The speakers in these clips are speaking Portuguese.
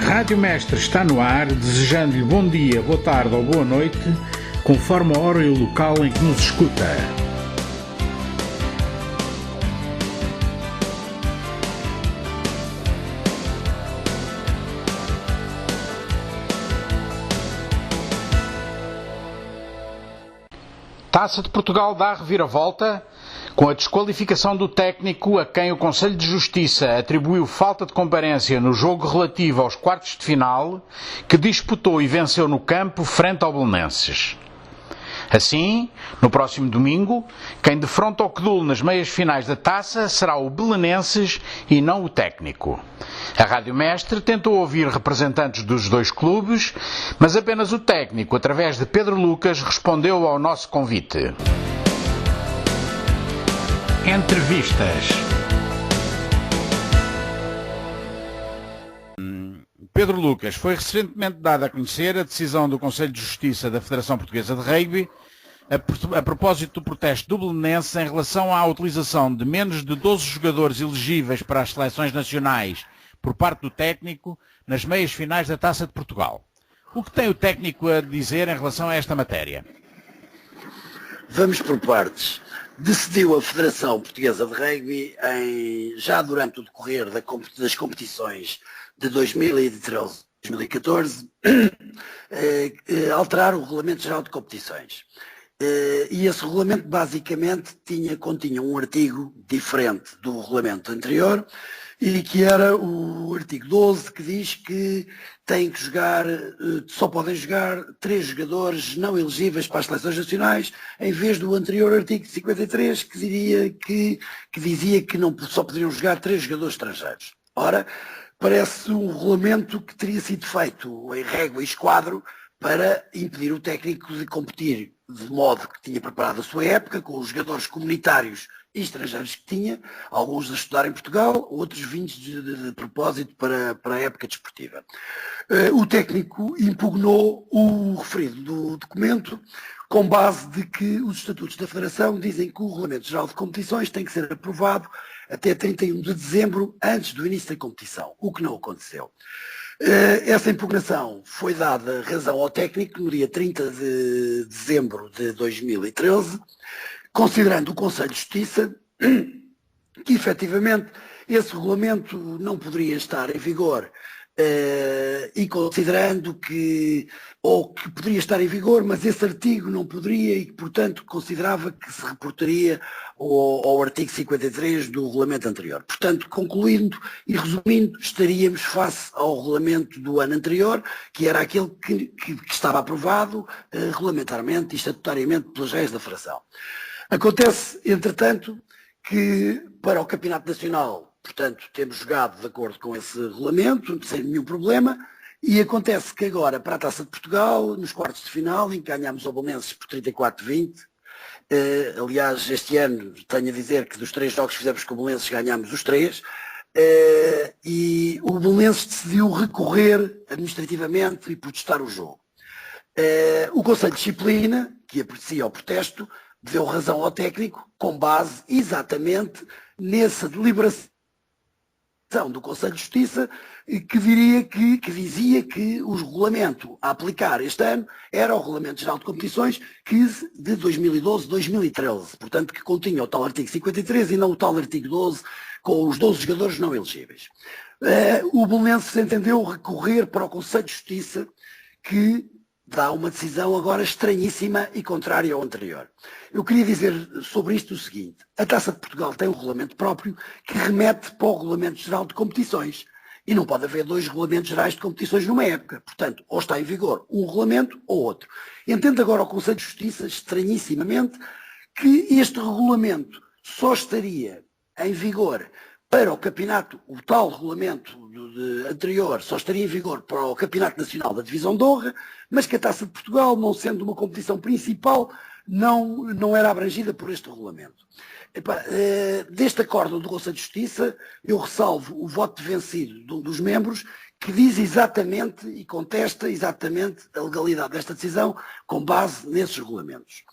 Rádio Mestre está no ar, desejando-lhe bom dia, boa tarde ou boa noite, conforme a hora e o local em que nos escuta. Taça de Portugal dá a reviravolta com a desqualificação do técnico a quem o Conselho de Justiça atribuiu falta de comparência no jogo relativo aos quartos de final, que disputou e venceu no campo frente ao Belenenses. Assim, no próximo domingo, quem defronta o Cedul nas meias finais da taça será o Belenenses e não o técnico. A Rádio Mestre tentou ouvir representantes dos dois clubes, mas apenas o técnico, através de Pedro Lucas, respondeu ao nosso convite. Entrevistas. Pedro Lucas, foi recentemente dada a conhecer a decisão do Conselho de Justiça da Federação Portuguesa de Rugby a propósito do protesto do Belenenses em relação à utilização de menos de 12 jogadores elegíveis para as seleções nacionais por parte do técnico nas meias finais da Taça de Portugal. O que tem o técnico a dizer em relação a esta matéria? Vamos por partes. Decidiu a Federação Portuguesa de Rugby, já durante o decorrer das competições de 2013 e 2014, alterar o Regulamento Geral de Competições. E esse regulamento basicamente continha um artigo diferente do regulamento anterior, e que era o artigo 12, que diz que tem que jogar, só podem jogar 3 jogadores não elegíveis para as seleções nacionais, em vez do anterior artigo 53, que dizia que não, só poderiam jogar 3 jogadores estrangeiros. Ora, parece um regulamento que teria sido feito em régua e esquadro para impedir o técnico de competir de modo que tinha preparado a sua época, com os jogadores comunitários e estrangeiros que tinha, alguns a estudar em Portugal, outros vindos de propósito para a época desportiva. O técnico impugnou o referido do documento com base de que os estatutos da Federação dizem que o Regulamento Geral de Competições tem que ser aprovado até 31 de dezembro, antes do início da competição, o que não aconteceu. Essa impugnação foi dada razão ao técnico no dia 30 de dezembro de 2013, considerando o Conselho de Justiça que efetivamente esse regulamento não poderia estar em vigor, e considerando que poderia estar em vigor, mas esse artigo não poderia e que, portanto, considerava que se reportaria ao artigo 53 do regulamento anterior. Portanto, concluindo e resumindo, estaríamos face ao regulamento do ano anterior, que era aquele que estava aprovado regulamentarmente e estatutariamente pelas regras da Federação. Acontece, entretanto, que para o Campeonato Nacional, portanto, temos jogado de acordo com esse regulamento, sem nenhum problema, e acontece que agora, para a Taça de Portugal, nos quartos de final, em que ganhámos ao Belenenses por 34-20, aliás, este ano tenho a dizer que dos 3 jogos que fizemos com o Belenenses ganhámos os 3, e o Belenenses decidiu recorrer administrativamente e protestar o jogo. O Conselho de Disciplina, que aprecia o protesto, deu razão ao técnico com base exatamente nessa deliberação do Conselho de Justiça que dizia que o regulamento a aplicar este ano era o Regulamento Geral de Competições de 2012-2013, portanto que continha o tal artigo 53 e não o tal artigo 12 com os 12 jogadores não elegíveis. O Belenenses entendeu recorrer para o Conselho de Justiça, que dá uma decisão agora estranhíssima e contrária ao anterior. Eu queria dizer sobre isto o seguinte: a Taça de Portugal tem um regulamento próprio que remete para o Regulamento Geral de Competições e não pode haver 2 regulamentos gerais de competições numa época. Portanto, ou está em vigor um regulamento ou outro. Entendo agora o Conselho de Justiça, estranhissimamente, que este regulamento só estaria em vigor para o campeonato, o tal regulamento anterior só estaria em vigor para o Campeonato Nacional da Divisão de Honra, mas que a Taça de Portugal, não sendo uma competição principal, não era abrangida por este regulamento. Deste acórdão do Conselho de Justiça, eu ressalvo o voto de vencido de um dos membros, que diz exatamente e contesta exatamente a legalidade desta decisão com base nesses regulamentos.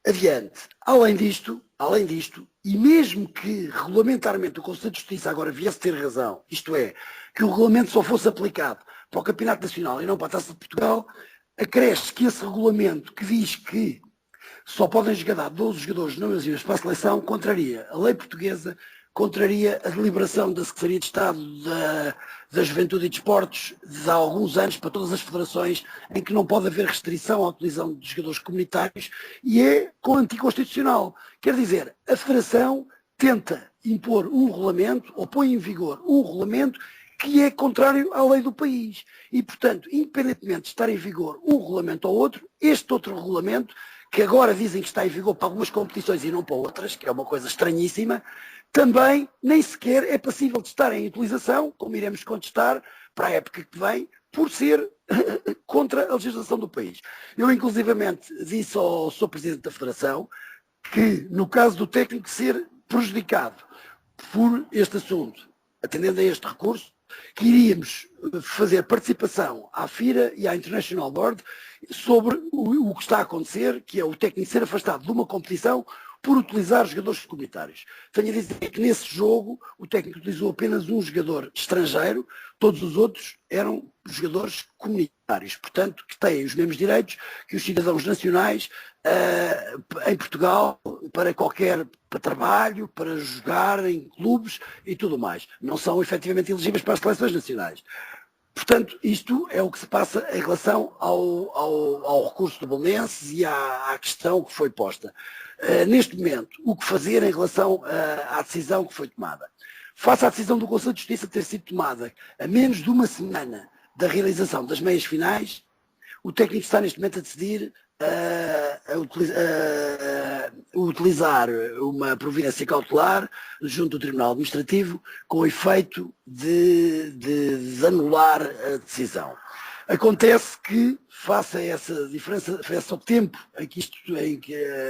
Adiante. Além disto, além disto, e mesmo que regulamentarmente o Conselho de Justiça agora viesse ter razão, isto é, que o regulamento só fosse aplicado para o Campeonato Nacional e não para a Taça de Portugal, acresce que esse regulamento que diz que só podem jogar 12 jogadores não elegíveis para a seleção, contraria a lei portuguesa, contraria a deliberação da Secretaria de Estado da Juventude e Desportos de há alguns anos para todas as federações, em que não pode haver restrição à utilização de jogadores comunitários, e é anticonstitucional. Quer dizer, a Federação tenta impor um regulamento, ou põe em vigor um regulamento que é contrário à lei do país. E, portanto, independentemente de estar em vigor um regulamento ou outro, este outro regulamento, que agora dizem que está em vigor para algumas competições e não para outras, que é uma coisa estranhíssima, também nem sequer é passível de estar em utilização, como iremos contestar para a época que vem, por ser contra a legislação do país. Eu, inclusivamente, disse ao Sr. Presidente da Federação que, no caso do técnico ser prejudicado por este assunto, atendendo a este recurso, que iríamos fazer participação à FIRA e à International Board sobre o que está a acontecer, que é o técnico ser afastado de uma competição por utilizar jogadores comunitários. Tenho a dizer que nesse jogo o técnico utilizou apenas um jogador estrangeiro, todos os outros eram jogadores comunitários, portanto, que têm os mesmos direitos que os cidadãos nacionais em Portugal, para trabalho, para jogar em clubes e tudo mais. Não são efetivamente elegíveis para as seleções nacionais. Portanto, isto é o que se passa em relação ao recurso do Belenenses e à questão que foi posta. Neste momento, o que fazer em relação à decisão que foi tomada? Face à decisão do Conselho de Justiça ter sido tomada a menos de uma semana da realização das meias finais, o técnico está neste momento a decidir utilizar uma providência cautelar junto do Tribunal Administrativo com o efeito de anular a decisão. Acontece que, face a essa diferença, face ao tempo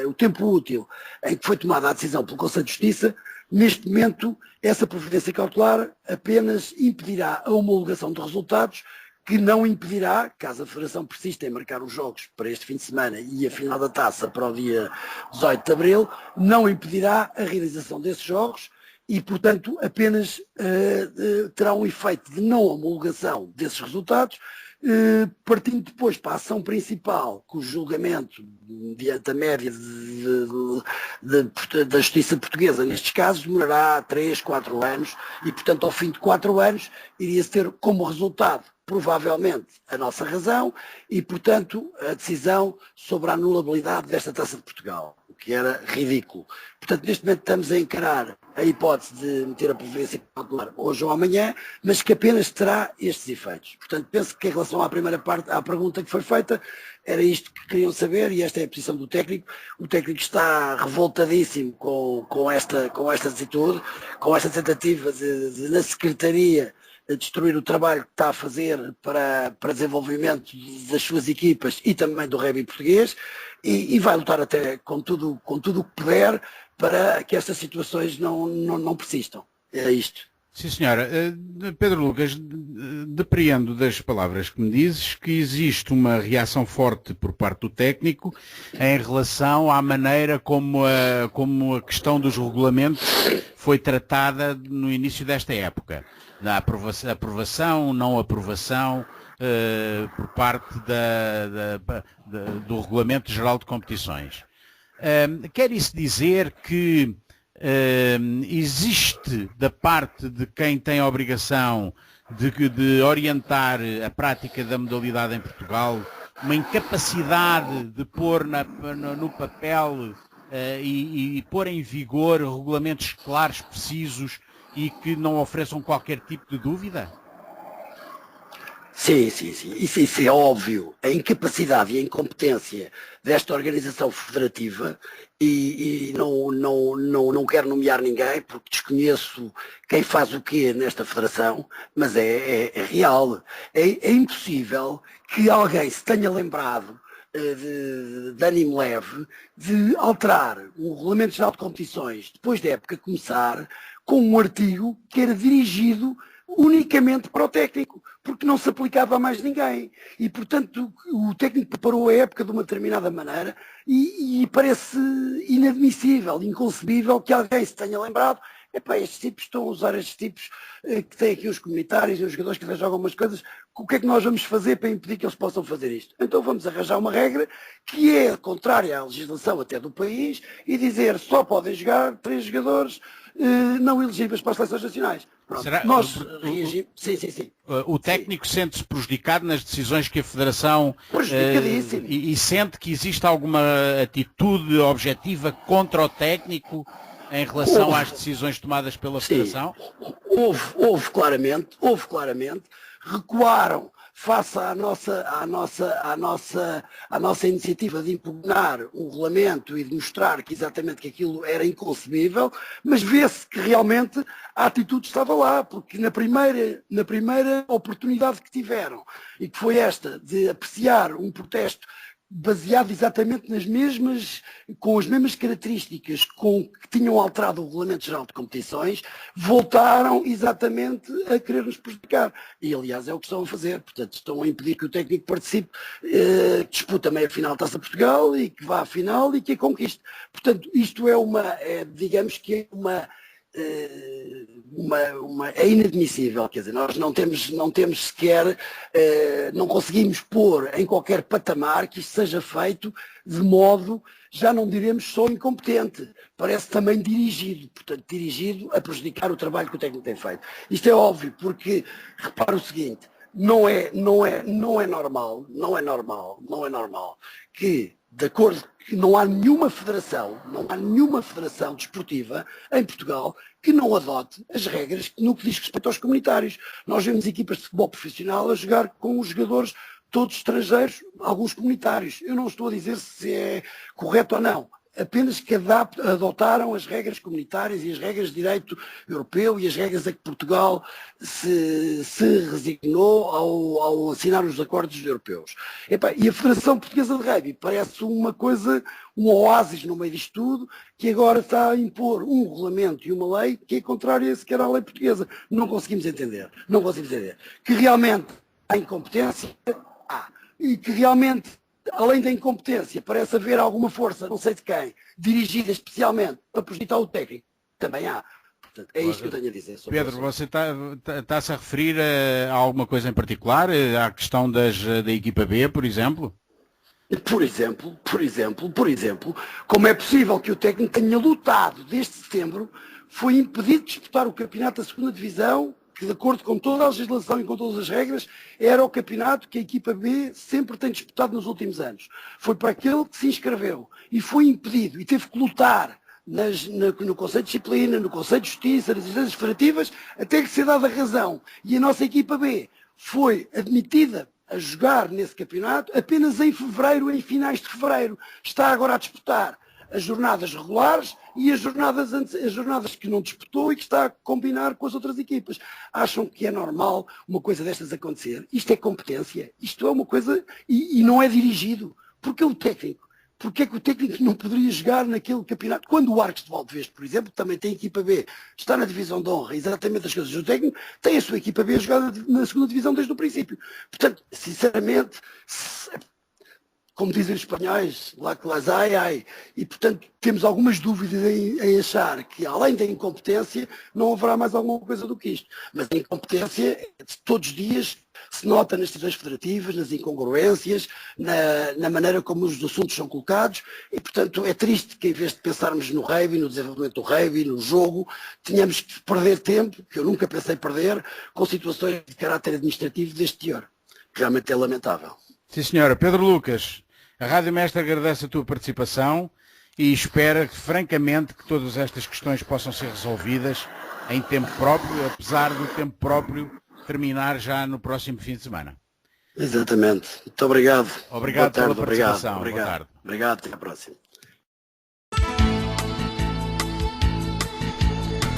o tempo útil em que foi tomada a decisão pelo Conselho de Justiça, neste momento essa providência cautelar apenas impedirá a homologação de resultados, que não impedirá, caso a Federação persista em marcar os jogos para este fim de semana e a final da taça para o dia 18 de Abril, não impedirá a realização desses jogos e, portanto, apenas terá um efeito de não homologação desses resultados, partindo depois para a ação principal, cujo julgamento, diante da média da justiça portuguesa, nestes casos, demorará 3, 4 anos e, portanto, ao fim de 4 anos, iria-se ter como resultado, provavelmente, a nossa razão e, portanto, a decisão sobre a anulabilidade desta Taça de Portugal, o que era ridículo. Portanto, neste momento estamos a encarar a hipótese de meter a providência cautelar hoje ou amanhã, mas que apenas terá estes efeitos. Portanto, penso que em relação à primeira parte, à pergunta que foi feita, era isto que queriam saber e esta é a posição do técnico. O técnico está revoltadíssimo com esta atitude, com esta tentativa de na Secretaria destruir o trabalho que está a fazer para desenvolvimento das suas equipas e também do rugby português e vai lutar até com tudo o que puder para que estas situações não persistam. É isto. Sim, senhora. Pedro Lucas, depreendo das palavras que me dizes que existe uma reação forte por parte do técnico em relação à maneira como a questão dos regulamentos foi tratada no início desta época. Da aprovação, não aprovação, por parte do Regulamento Geral de Competições. Quer isso dizer que existe da parte de quem tem a obrigação de orientar a prática da modalidade em Portugal uma incapacidade de pôr no papel e pôr em vigor regulamentos claros, precisos e que não ofereçam qualquer tipo de dúvida? Sim. Isso é óbvio. A incapacidade e a incompetência desta organização federativa, e não quero nomear ninguém, porque desconheço quem faz o quê nesta federação, mas é real. É impossível que alguém se tenha lembrado de ânimo leve de alterar o Regulamento Geral de Competições depois da época começar com um artigo que era dirigido unicamente para o técnico, porque não se aplicava a mais ninguém. E, portanto, o técnico preparou a época de uma determinada maneira e parece inadmissível, inconcebível que alguém se tenha lembrado: epá, estes tipos estão a usar estes tipos que têm aqui os comunitários e os jogadores que até jogam umas coisas, o que é que nós vamos fazer para impedir que eles possam fazer isto? Então vamos arranjar uma regra que é contrária à legislação até do país e dizer só podem jogar 3 jogadores não elegíveis para as seleções nacionais. Pronto, será, nós reagimos. Sim. O técnico sente-se prejudicado nas decisões que a Federação e sente que existe alguma atitude objetiva contra o técnico em relação às decisões tomadas pela Federação? Houve claramente, recuaram face à nossa iniciativa de impugnar o regulamento e de mostrar que exatamente que aquilo era inconcebível, mas vê-se que realmente a atitude estava lá, porque na primeira oportunidade que tiveram, e que foi esta de apreciar um protesto baseado exatamente com as mesmas características que tinham alterado o Regulamento Geral de Competições, voltaram exatamente a querer nos prejudicar. E, aliás, é o que estão a fazer. Portanto, estão a impedir que o técnico participe, que disputa a meia-final da Taça Portugal e que vá à final e que a conquiste. Portanto, isto digamos que é é inadmissível, quer dizer, nós não temos sequer, não conseguimos pôr em qualquer patamar que isto seja feito de modo, já não diremos só incompetente, parece também dirigido, portanto dirigido a prejudicar o trabalho que o técnico tem feito. Isto é óbvio, porque repara o seguinte, não é normal que, de acordo que não há nenhuma federação desportiva em Portugal que não adote as regras no que diz respeito aos comunitários. Nós vemos equipas de futebol profissional a jogar com os jogadores todos estrangeiros, alguns comunitários. Eu não estou a dizer se é correto ou não, apenas que adotaram as regras comunitárias e as regras de direito europeu e as regras a que Portugal se resignou ao assinar os acordos europeus. E a Federação Portuguesa de Rugby parece uma coisa, um oásis no meio disto tudo, que agora está a impor um regulamento e uma lei que é contrária sequer à lei portuguesa. Não conseguimos entender. Que realmente há incompetência, e que realmente, além da incompetência, parece haver alguma força, não sei de quem, dirigida especialmente para prejudicar o técnico. Também há. Portanto, é isto que eu tenho a dizer sobre Pedro, você está-se a referir a alguma coisa em particular? À questão da equipa B, por exemplo? Por exemplo, como é possível que o técnico tenha lutado desde setembro, foi impedido de disputar o campeonato da 2ª Divisão, que de acordo com toda a legislação e com todas as regras, era o campeonato que a equipa B sempre tem disputado nos últimos anos. Foi para aquele que se inscreveu e foi impedido e teve que lutar no Conselho de Disciplina, no Conselho de Justiça, nas instâncias federativas, até que se dá a razão. E a nossa equipa B foi admitida a jogar nesse campeonato apenas em fevereiro, em finais de fevereiro. Está agora a disputar as jornadas regulares e as jornadas que não disputou e que está a combinar com as outras equipas. Acham que é normal uma coisa destas acontecer? Isto é competência, isto é uma coisa e não é dirigido. Porque o técnico? Porque é que o técnico não poderia jogar naquele campeonato? Quando o Arcos de Valdevez, por exemplo, também tem equipa B, está na divisão de honra, exatamente as coisas do técnico, tem a sua equipa B jogada na 2ª Divisão desde o princípio. Portanto, sinceramente, como dizem os espanhóis, lá que las hay, e portanto temos algumas dúvidas em achar que além da incompetência não haverá mais alguma coisa do que isto. Mas a incompetência todos os dias se nota nas decisões federativas, nas incongruências, na maneira como os assuntos são colocados e portanto é triste que em vez de pensarmos no rugby, no desenvolvimento do rugby, no jogo, tenhamos que perder tempo, que eu nunca pensei perder, com situações de caráter administrativo deste teor. Realmente é lamentável. Sim, senhora. Pedro Lucas, a Rádio Mestre agradece a tua participação e espera, francamente, que todas estas questões possam ser resolvidas em tempo próprio, apesar do tempo próprio terminar já no próximo fim de semana. Exatamente. Muito obrigado. Obrigado pela participação. Boa tarde. Obrigado. Até a próxima.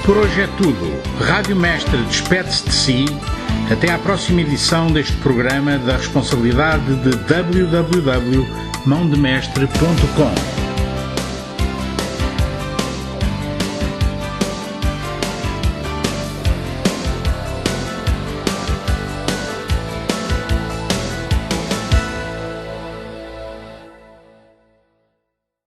Por hoje é tudo. Rádio Mestre despede-se de si. Até à próxima edição deste programa da responsabilidade de www.mãodemestre.com.